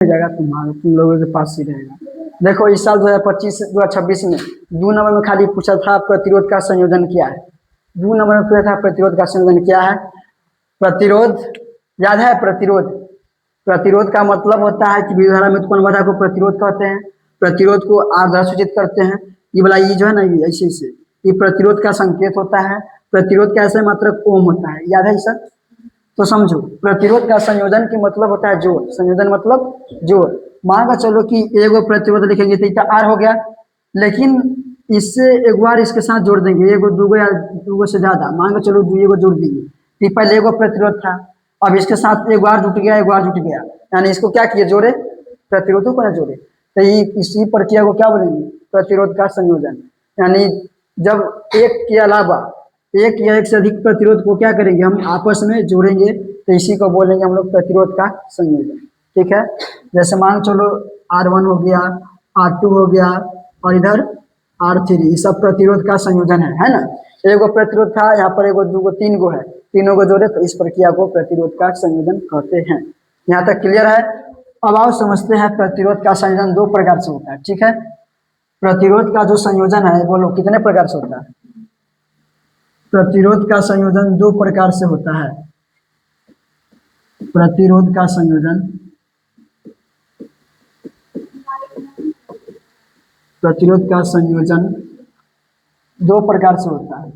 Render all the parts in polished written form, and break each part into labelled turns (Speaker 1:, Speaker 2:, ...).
Speaker 1: जाएगा तुम्हारा, तुम लोगों के पास ही रहेगा। देखो इस साल 2025 2026 में 2 नंबर में खाली पूछा था प्रतिरोध का संयोजन क्या है। 2 नंबर में पूछा था प्रतिरोध का संयोजन क्या है। प्रतिरोध याद है? प्रतिरोध, प्रतिरोध का मतलब होता है कि विद्युत धारा में उत्पन्न बाधा को प्रतिरोध कहते हैं। प्रतिरोध को आर द्वारा सूचित करते हैं। ये वाला ये जो है ना, ये ऐसे से ये प्रतिरोध का संकेत होता है। प्रतिरोध का ऐसे मात्रक ओम होता है, याद है ये सब? तो समझो, प्रतिरोध का संयोजन की मतलब होता है जोड़। संयोजन मतलब जोड़। मान के चलो कि एगो प्रतिरोध लिखेंगे तो इतना आर हो गया, लेकिन इससे एक बार इसके साथ जोड़ देंगे एगो दूगो या दूगो से ज्यादा, मान के चलो एगो जोड़ देंगे कि पहले एगो प्रतिरोध था, अब इसके साथ एक बार जुट गया, एक बार जुट गया, यानी इसको क्या किए? जोड़े, प्रतिरोधों को ना जोड़े। तो ये इसी प्रक्रिया को क्या बोलेंगे? प्रतिरोध का संयोजन। यानी जब एक के अलावा एक या एक से अधिक प्रतिरोध को क्या करेंगे? हम आपस में जोड़ेंगे, तो इसी को बोलेंगे हम लोग प्रतिरोध का संयोजन। ठीक है, जैसे मान चलो R1 हो गया, R2 हो गया और इधर R3, ये सब प्रतिरोध का संयोजन है ना। एगो प्रतिरोध था, यहाँ पर एगो दूगो तीन गो है, तीनों को जोड़े तो इस प्रक्रिया को प्रतिरोध का संयोजन कहते हैं। यहाँ तक क्लियर है? अब आओ समझते हैं प्रतिरोध का संयोजन 2 प्रकार से होता है। ठीक है, प्रतिरोध का जो संयोजन है बोलो कितने प्रकार से होता है? प्रतिरोध का संयोजन 2 प्रकार से होता है। प्रतिरोध का संयोजन, प्रतिरोध का संयोजन 2 प्रकार से होता है।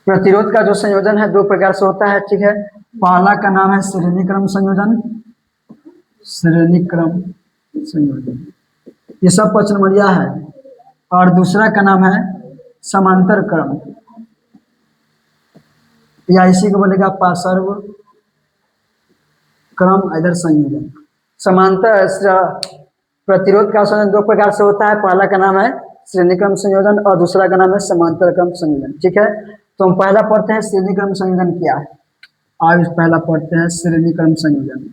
Speaker 1: प्रतिरोध का जो संयोजन है 2 प्रकार से होता है। ठीक है, पहला का नाम है श्रेणी क्रम संयोजन। श्रेणी क्रम संयोजन ये सब 5 नंबरिया है। और दूसरा का नाम है समांतर क्रम, या इसी को बोलेगा पार्श्व क्रम इधर संयोजन। समांतर प्रतिरोध का संयोजन 2 प्रकार से होता है। पहला का नाम है श्रेणी क्रम संयोजन और दूसरा का नाम है समांतर क्रम संयोजन। ठीक है, तो हम पहला पढ़ते हैं श्रेणी क्रम संयोजन क्या है। आज पहला पढ़ते हैं श्रेणी क्रम संयोजन।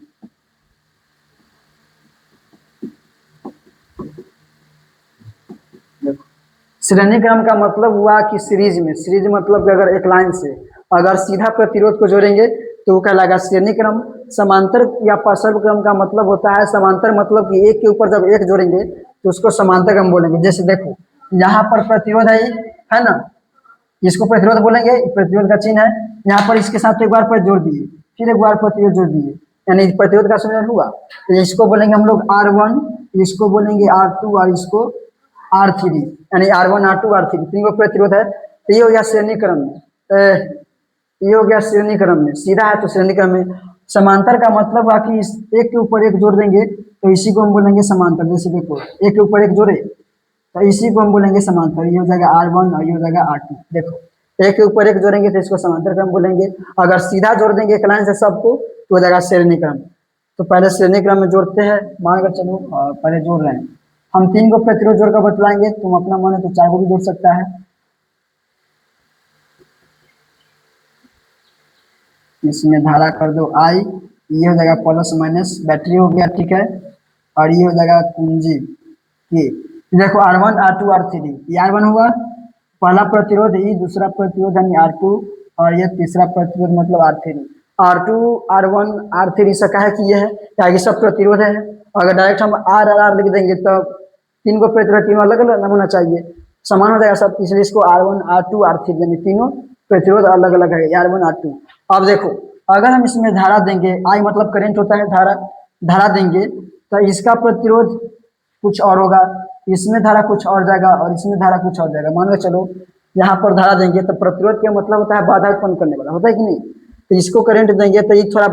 Speaker 1: श्रेणी क्रम का मतलब हुआ कि सीरीज में, सीरीज मतलब कि अगर एक लाइन से अगर सीधा प्रतिरोध को जोड़ेंगे तो वो कहलाएगा श्रेणी क्रम। समांतर या पार्श्व क्रम का मतलब होता है, समांतर मतलब कि एक के ऊपर जब एक जोड़ेंगे तो उसको समांतर क्रम बोलेंगे। जैसे देखो यहाँ पर प्रतिरोध है ना, इसको प्रतिरोध बोलेंगे, प्रतिरोध का चिन्ह है। यहाँ पर इसके साथ एक बार पर जोड़ दिए, फिर एक बार प्रतिरोध जोड़ दिए, यानी प्रतिरोध का संयोजन हुआ। तो इसको बोलेंगे हम लोग R1, इसको बोलेंगे R2 और इसको R3, यानी R1 R2 R3 तीन को प्रतिरोध है। तो ये हो गया श्रेणी क्रम में, ये हो गया श्रेणी क्रम में, सीधा है तो श्रेणी क्रम में। समांतर का मतलब हुआ कि एक के ऊपर एक जोड़ देंगे तो इसी को हम बोलेंगे समांतर। जैसे देखो एक के ऊपर एक जोड़े तो इसी को हम बोलेंगे समांतर। ये हो जाएगा R1 और ये हो जाएगा R2। देखो एक के ऊपर एक जोड़ेंगे तो इसको समांतर क्रम बोलेंगे। अगर सीधा जोड़ देंगे एक लाइन से सबको तो हो जाएगा श्रेणी क्रम। तो पहले श्रेणी क्रम में जोड़ते हैं, मान कर चलो पहले जोड़ रहे हैं हम 3 को प्रतिरोध जोड़कर बतलाएंगे। तुम अपना मन है तो 4 को भी जोड़ सकता है। इसमें धारा कर दो I, ये हो जाएगा प्लस माइनस, बैटरी हो गया। ठीक है, और ये हो जाएगा कुंजी के। देखो R1 R2 R3, ये R1 हुआ पहला प्रतिरोध, ये दूसरा प्रतिरोध यानी R2 और ये तीसरा प्रतिरोध मतलब R3। R2 R1 R3 इसका है कि ये है क्या, ये सब प्रतिरोध है। अगर डायरेक्ट हम R लिख देंगे तो 3 को प्रतिरोध तीनों अलग अलग होना चाहिए, समान हो जाएगा सब, इसलिए इसको R1 R2 R3 यानी तीनों प्रतिरोध अलग अलग है, R1 R2। अब देखो अगर हम इसमें धारा देंगे, I मतलब करंट होता है, धारा देंगे तो इसका प्रतिरोध कुछ और होगा, इसमें धारा कुछ और जाएगा और इसमें धारा कुछ और जाएगा। मान लो चलो यहाँ पर धारा देंगे तो प्रतिरोध का मतलब होता है बाधा उत्पन्न करने वाला, होता है कि नहीं। तो इसको करंट देंगे तो ये थोड़ा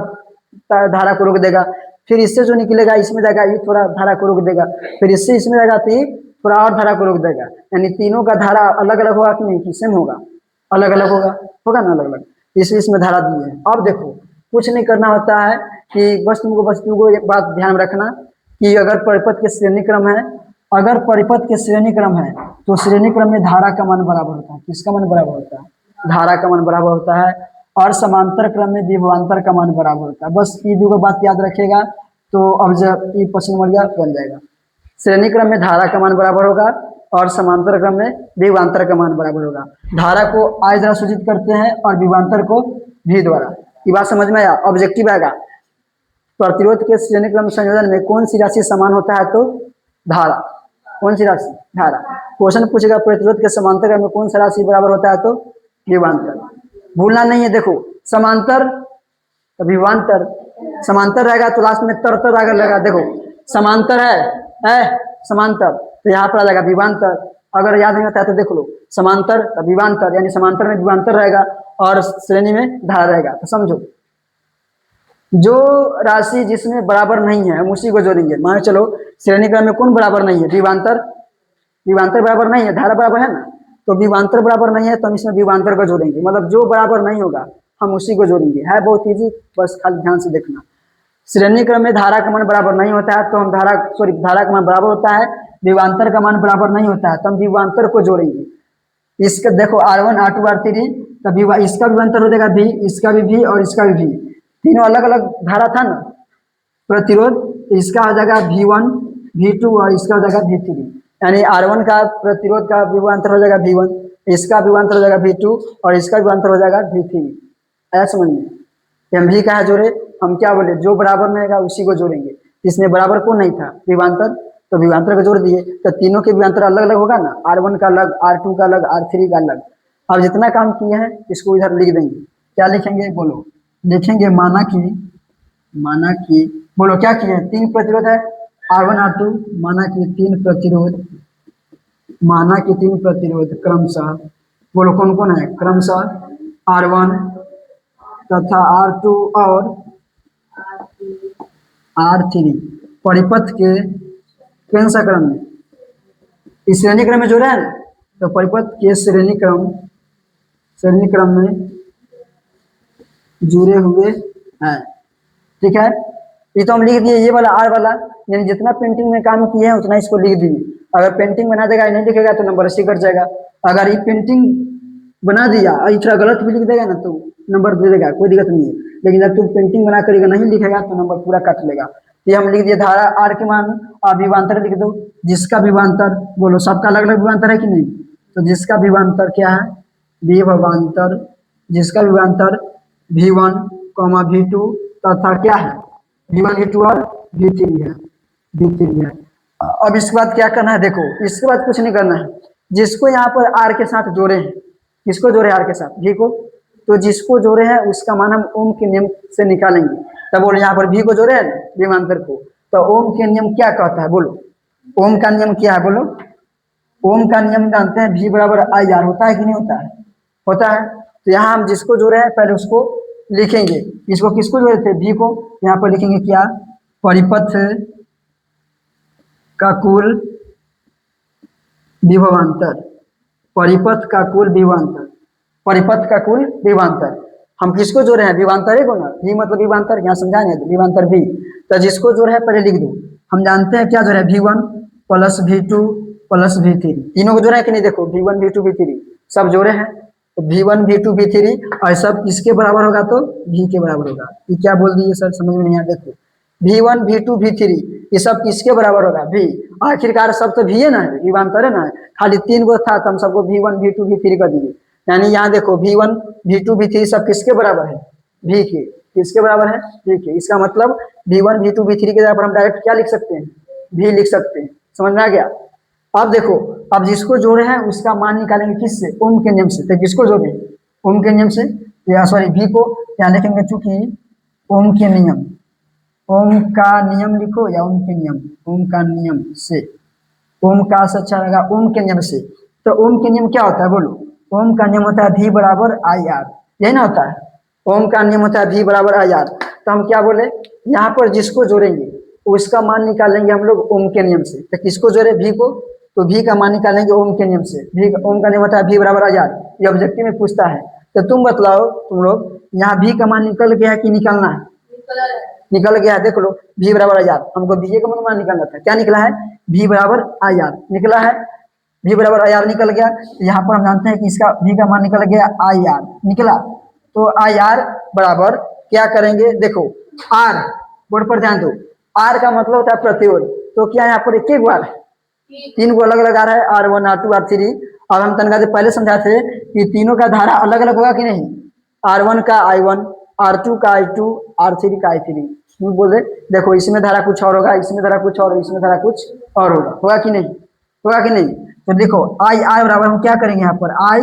Speaker 1: धारा को रोक देगा, फिर इससे जो निकलेगा इसमें जाएगा, ये थोड़ा धारा को रोक देगा, फिर इससे इसमें जाएगा तो ये थोड़ा और धारा को रोक देगा। यानी तीनों का धारा अलग अलग होगा कि नहीं, कि सेम होगा? अलग अलग होगा ना, अलग अलग, इसलिए इसमें धारा दी है। अब देखो कुछ नहीं करना होता है कि बस तुमको एक बात ध्यान रखना कि अगर परिपथ के श्रेणी क्रम है, अगर परिपथ के श्रेणी क्रम है तो श्रेणी क्रम में धारा का मान बराबर होता है। किसका मान बराबर होता है? धारा का मान बराबर होता है। और समांतर क्रम में विभवांतर का मान बराबर होता है। बस ये दो बात याद रखिएगा तो अब जब ये प्रश्न बन जाएगा। श्रेणी क्रम में धारा का मान बराबर होगा और समांतर क्रम में विभवांतर का मान बराबर होगा। धारा को I द्वारा सूचित करते हैं और विभवांतर को भी द्वारा। ये बात समझ में आया? ऑब्जेक्टिव आएगा, प्रतिरोध के श्रेणी क्रम संयोजन में कौन सी राशि समान होता है? तो धारा। कौन सी राशि? धारा। क्वेश्चन पूछेगा प्रतिरोध के समांतर क्रम में कौन सा राशि बराबर होता है? तो विभवांतर। भूलना नहीं है, देखो समांतर विभवांतर, समांतर रहेगा तो लास्ट में तर आगे लगा, देखो समांतर है समांतर, तो यहाँ पर आ जाएगा विभवांतर। अगर याद नहीं होता है तो देख लो, समांतर विभवांतर, यानी समांतर में विभवांतर रहेगा और श्रेणी में धारा रहेगा। तो समझो, जो राशि जिसमें बराबर नहीं है हम उसी को जोड़ेंगे। मान चलो श्रेणी क्रम में कौन बराबर नहीं है? विभवांतर। विभवांतर बराबर नहीं है, धारा बराबर है ना, तो विभवांतर बराबर नहीं है तो हम इसमें विभवांतर को जोड़ेंगे। मतलब जो बराबर नहीं होगा हम उसी को जोड़ेंगे। है बहुत इजी, बस खाली ध्यान से देखना। श्रेणी क्रम में धारा का मान बराबर नहीं होता है तो हम धारा का मान बराबर होता है, विभवांतर का मान बराबर नहीं होता है तो हम विभवांतर को जोड़ेंगे। इसका देखो R1 R2 R3, तब इसका विभवांतर हो जाएगा V, इसका भी V और इसका भी V। तीनों अलग अलग धारा था ना प्रतिरोध, तो इसका हो जाएगा V1 V2 और इसका हो जाएगा V3। यानी R1 का प्रतिरोध का विभवांतर हो जाएगा V1, इसका विभवांतर हो जाएगा V2 और इसका विभवांतर हो जाएगा V3। आया समझ में? हम भी कहा जोड़े, हम क्या बोले, जो बराबर नहीं है उसी को जोड़ेंगे। इसमें बराबर कौन नहीं था? विभवांतर, तो विभवांतर को जोड़ दिए। तो तीनों के विभवांतर अलग अलग होगा ना, R1 का अलग, R2 का अलग, R3 का अलग। अब जितना काम किए हैं इसको इधर लिख देंगे। क्या लिखेंगे बोलो? लिखेंगे माना कि बोलो क्या किए? 3 प्रतिरोध है R1 R2, माना कि 3 प्रतिरोध, माना कि 3 प्रतिरोध क्रमशः, बोलो कौन कौन है? क्रमशः R1 तथा R2 और R3 परिपथ के कौन सा क्रम में? इस श्रेणी क्रम में जोड़ा है ना, तो परिपथ के श्रेणी क्रम में जुड़े हुए हैं। ठीक है, ये तो हम लिख दिए, ये वाला R वाला, यानी जितना पेंटिंग में काम किए हैं उतना इसको लिख दिए। अगर पेंटिंग बना देगा नहीं लिखेगा तो नंबर अस्सी कट जाएगा। अगर ये पेंटिंग बना दिया और थोड़ा गलत भी लिख देगा ना तो नंबर दे देगा, कोई दिक्कत नहीं है। लेकिन जब तुम पेंटिंग बना करेगा नहीं लिखेगा तो नंबर पूरा काट लेगा। तो हम लिख दिए धारा R के मान और विभवांतर लिख दो, जिसका विभवांतर, बोलो सबका अलग अलग विभवांतर है कि नहीं? तो जिसका विभवांतर क्या है? विभवांतर, जिसका विभवांतर V1, V2 तथा क्या है? V1 V2 और V3 है। अब इसके बाद क्या करना है? देखो इसके बाद कुछ नहीं करना है, जिसको यहाँ पर R के साथ जोड़े हैं, किसको जोड़े R के साथ? V को। तो जिसको जोड़े हैं उसका मान हम ओम के नियम से निकालेंगे। तब बोलो यहाँ पर V को जोड़े हैं विभवांतर को, तो ओम के नियम क्या कहता है? बोलो ओम का नियम क्या है? बोलो ओम का नियम जानते हैं, V बराबर IR होता है कि नहीं होता है? होता है। तो यहाँ हम जिसको जोड़े हैं पहले उसको लिखेंगे। इसको किसको जोड़े थे? V को। यहाँ पर लिखेंगे क्या? परिपथ का कुल विभवांतर, परिपथ का कुल विभवांतर, परिपथ का कुल विभवांतर। हम किसको जोड़े हैं? विभवांतर को ना, V मतलब विभवांतर, यहाँ समझाने विभवांतर V। तो जिसको जोड़े है पहले लिख दो। हम जानते हैं क्या जोड़े? V1 plus V2 plus V3, तीनों को जोड़े है कि नहीं? देखो V1 V2 V3 सब जोड़े हैं, तो V1 V2 V3 और सब किसके बराबर होगा? तो V के बराबर होगा। ये क्या बोल दिए सर, समझ में नहीं आया? देखो V1 V2 V3 ये सब किसके बराबर होगा? V। आखिरकार सब तो V है ना, विभवांतर है ना, खाली 3 गो था तो हम सबको V1 V2 V3 कर दिए। यानी यहाँ देखो V1 V2 V3 सब किसके बराबर है? V के। किसके बराबर है? V के। इसका मतलब V1 V2 V3 के जगह पर हम डायरेक्ट क्या लिख सकते हैं? V लिख सकते हैं। समझ में आ गया? अब देखो, अब जिसको जोड़े हैं उसका मान निकालेंगे किससे? ओम के नियम से। तो किसको जोड़े? ओम के नियम से, या सॉरी V को। यहाँ लिखेंगे चूंकि ओम के नियम, ओम का नियम लिखो या ओम के नियम, ओम का नियम से, ओम का से अच्छा रहेगा ओम के नियम से। तो ओम के नियम क्या होता है? बोलो ओम का नियम होता है V बराबर IR, यही ना होता है? ओम का नियम होता है V बराबर IR। तो हम क्या बोले, यहाँ पर जिसको जोड़ेंगे उसका मान निकालेंगे हम लोग ओम के नियम से। तो किसको जोड़े? V को, तो V का मान निकालेंगे ओम के नियम से। V ओम का नियम होता है V बराबर IR। ये ऑब्जेक्टिव में पूछता है, तो तुम बतलाओ, तुम लोग यहाँ V का मान निकल गया है कि निकालना है? निकल गया है। देख लो V बराबर IR, हमको V का मान निकालना था। क्या निकला है? V बराबर IR निकला है। V बराबर IR निकल गया। यहाँ पर हम जानते हैं कि इसका V का मान निकल गया IR निकला। तो IR बराबर क्या करेंगे? देखो R, बोर्ड पर ध्यान दो, R का मतलब होता है प्रतिरोध। तो क्या यहाँ पर एक बार 3 को अलग अलग आ रहा है, R1 R2 R3। अब हम तनका से पहले समझाते कि तीनों का धारा अलग अलग होगा कि नहीं? R1 का I1, R2 का I2, R3 का I3। क्यों बोले? देखो इसमें धारा कुछ और होगा, इसमें धारा कुछ और, इसमें धारा कुछ और होगा कि नहीं? होगा कि नहीं? तो देखो आई आर बराबर हम क्या करेंगे यहाँ पर आई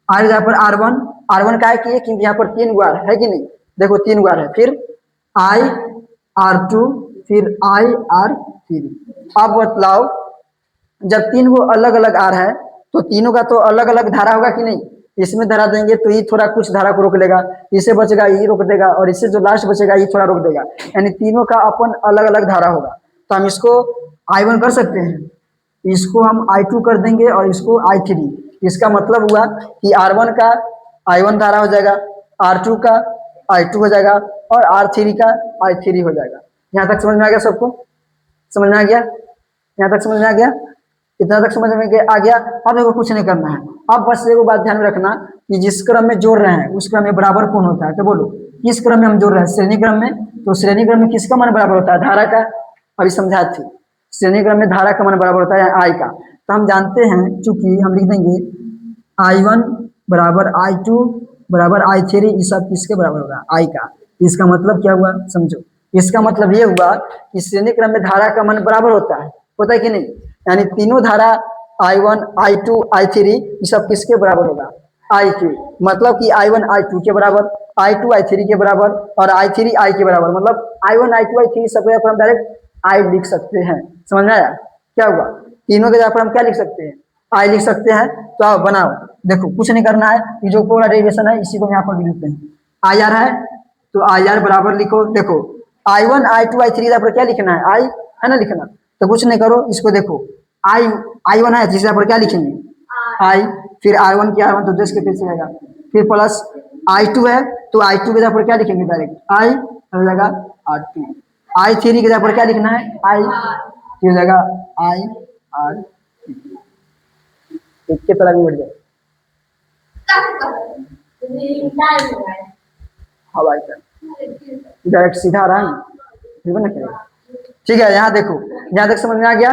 Speaker 1: यहाँ पर R1 का है कि क्योंकि यहाँ पर 3 बार है कि नहीं? देखो 3 बार है, फिर आई R2, फिर आई R3। अब बतलाओ जब 3 वो अलग अलग आर है तो तीनों का तो अलग अलग धारा होगा कि नहीं? इसमें धारा देंगे तो ये थोड़ा कुछ धारा को रोक लेगा, इससे बचेगा ये रोक देगा, और इससे जो लास्ट बचेगा ये थोड़ा रोक देगा, यानी तीनों का अपन अलग अलग धारा होगा। तो हम इसको I1 कर सकते हैं, इसको हम I2 कर देंगे और इसको I3। इसका मतलब हुआ कि R1 का I1 धारा हो जाएगा, R2 का I2 हो जाएगा और R3 का I3 हो जाएगा। यहाँ तक समझ में आ गया सबको? समझ में आ गया? यहाँ तक समझ में आ गया? इतना तक समझ में आ गया? अब देखो कुछ नहीं करना है, अब बस एगो बात ध्यान में रखना कि जिस क्रम में जोड़ रहे हैं उस क्रम में बराबर कौन होता है। तो बोलो किस क्रम में हम जोड़ रहे हैं? श्रेणी क्रम में। तो श्रेणी क्रम में किसका मान बराबर होता है? धारा का। अभी समझा थी, श्रेणी क्रम में धारा का मान बराबर होता है आई का। तो हम जानते हैं, चूंकि हम लिख देंगे I1 बराबर I2 बराबर I3, ये सब किसके बराबर होगा? आई का। इसका मतलब क्या हुआ समझो? इसका मतलब ये हुआ कि श्रेणी क्रम में धारा का मान बराबर होता है कि नहीं? यानी तीनों धारा I1 I2 I3 ये सब किसके बराबर होगा? आई के। मतलब कि I1 I2 के बराबर, I2 I3 के बराबर और I3 I के बराबर। मतलब I1 I2 I3 सब जगह पर हम डायरेक्ट आई लिख सकते हैं। समझ में आया क्या हुआ? तीनों के जगह पर हम क्या लिख सकते हैं? आई लिख सकते हैं। तो आओ बनाओ, देखो कुछ नहीं करना है, ये जो पूरा डेरिवेशन है इसी को यहाँ पर लिख देते हैं। आई आर है तो आई आर बराबर लिखो। देखो I1 I2 I3 यहाँ पर क्या लिखना है? आई है ना लिखना। तो कुछ नहीं करो, इसको देखो I1 है जिस पर क्या लिखेंगे? आई, फिर I1 की R1 तो जस्ट के पीछे रहेगा, फिर प्लस I2 है तो I2 के जगह पर क्या लिखेंगे? डायरेक्ट आई हो जाएगा R2। I3 के जगह पर क्या लिखना है? आई हो जाएगा आई आर। एक के तरह भी बढ़ जाए हवाई का डायरेक्ट सीधा आ रहा है। ठीक है, यहाँ देखो, यहाँ तक समझ में आ गया?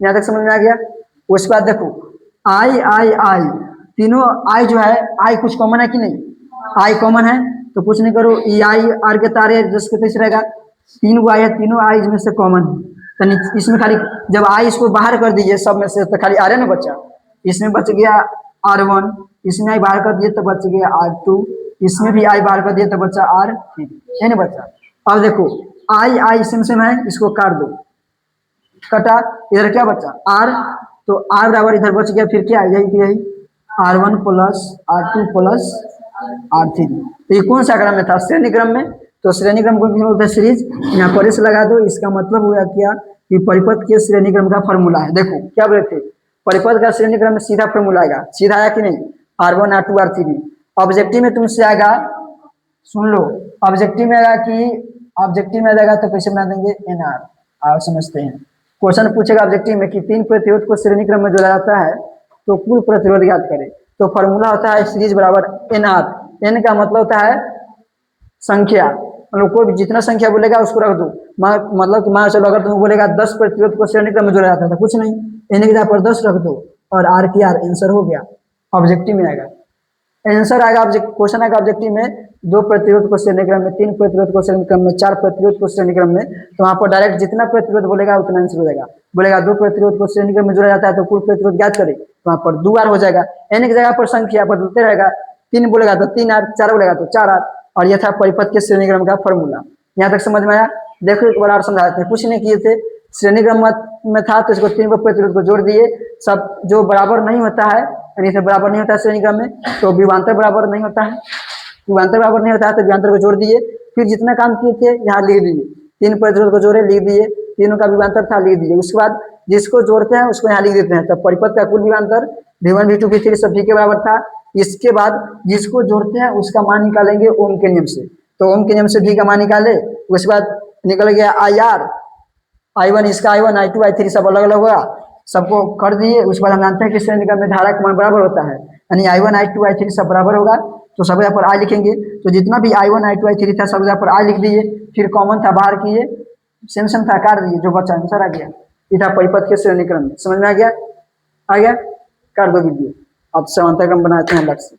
Speaker 1: यहाँ तक समझ में आ गया? उसके बाद देखो आई आई आई, तीनों आई जो है, आई कुछ कॉमन है कि नहीं? आई कॉमन है तो कुछ नहीं करो, ई आई आर के तारे जिसके पीछे रहेगा, 3 आई है, तीनों आई इसमें से कॉमन है। तो इसमें खाली जब आई इसको बाहर कर दीजिए सब में से तो खाली आर है ना बच्चा, इसमें बच गया R1, इसमें आई बाहर कर दिए तो बच गया R2, इसमें भी आई बाहर कर दिए तो बचा R3, है ना बच्चा? अब देखो आई आई सेम है, इसको काट दो, कटा, इधर क्या बचा? R, तो R बराबर इधर बच गया, फिर क्या आ जाएगी? यही R1 plus R2 plus R3। तो ये कौन सा क्रम में था? श्रेणी क्रम में। तो श्रेणी क्रम को बोलते हैं सीरीज। यहाँ पर इस लगा दो, इसका मतलब हुआ क्या कि परिपथ के श्रेणी क्रम का फॉर्मूला है। देखो क्या बोले थे? परिपथ का श्रेणी क्रम में सीधा फॉर्मूला आएगा, सीधा आया कि नहीं? R1 R2 R3। ऑब्जेक्टिव में तुमसे आएगा, सुन लो, ऑब्जेक्टिव में आएगा कि ऑब्जेक्टिव में आ जाएगा तो कैसे बना देंगे? NR। आप समझते हैं, क्वेश्चन पूछेगा ऑब्जेक्टिव में कि 3 प्रतिरोध को श्रेणी क्रम में जोड़ा जाता है तो कुल प्रतिरोध याद करें। तो फॉर्मूला होता है सीरीज बराबर NR। N का मतलब होता है संख्या, मतलब कोई भी जितना संख्या बोलेगा उसको रख दो। मतलब कि मान चलो अगर तुम बोलेगा 10 प्रतिरोध को श्रेणी क्रम में जोड़ा जाता है तो कुछ नहीं, N की जगह पर 10 रख दो और R की R, आंसर हो गया। ऑब्जेक्टिव में आएगा आंसर आएगा, क्वेश्चन आएगा ऑब्जेक्टिव में 2 प्रतिरोध को श्रेणी क्रम में, 3 प्रतिरोध को श्रेणी क्रम में, 4 प्रतिरोध को श्रेणी क्रम में। तो वहां पर डायरेक्ट जितना प्रतिरोध बोलेगा उतना आंसर हो जाएगा। बोलेगा 2 प्रतिरोध को श्रेणी क्रम में जोड़ा जाता है तो कुल प्रतिरोध ज्ञात करें, तो वहां पर 2 R हो जाएगा। N की जगह पर संख्या बदलते रहेगा, 3 बोलेगा तो 3 R, 4 बोलेगा तो 4 R। और यह था परिपथ के श्रेणी क्रम का फॉर्मूला। यहाँ तक समझ में आया? देखो एक बार और समझाते हैं, कुछ नहीं किए थे, श्रेणी क्रम में था तो इसको 3 प्रतिरोध को जोड़ दिए, सब जो बराबर नहीं होता है यानी से बराबर नहीं होता है श्रेणी क्रम में, तो विभवांतर बराबर नहीं होता है, विभवांतर बराबर नहीं होता है तो विभवांतर को जोड़ दिए। फिर जितना काम किए थे यहाँ लिख दिए, 3 प्रतिरोध को जोड़े लिख दिए, तीनों का विभवांतर था लिख दिए। उसके बाद जिसको जोड़ते हैं उसको यहाँ लिख देते हैं। तो परिपथ का कुल विभवांतर V1 V2 V3 सब V के बराबर था। इसके बाद जिसको जोड़ते हैं उसका मान निकालेंगे ओम के नियम से, तो ओम के नियम से V का मान निकाले। उसके बाद निकल गया IR, I1 इसका I1 I2 I3 सब अलग अलग हुआ, सबको कर दिए। उसके बाद हम जानते हैं कि श्रेणी क्रम में धारा का मान बराबर होता है, यानी I1 I2 I3 सब बराबर होगा तो सब यहाँ पर I लिखेंगे। तो जितना भी I1 I2 I3 था सब यहाँ पर I लिख दिए, फिर कॉमन था बाहर किए, सेम था काट दिए, जो बचा आंसर आ गया। ये था परिपथ के श्रेणी क्रम में। समझ में आ गया? आ गया? कर दो वीडियो। अब समांतर क्रम बनाते हैं अलग से।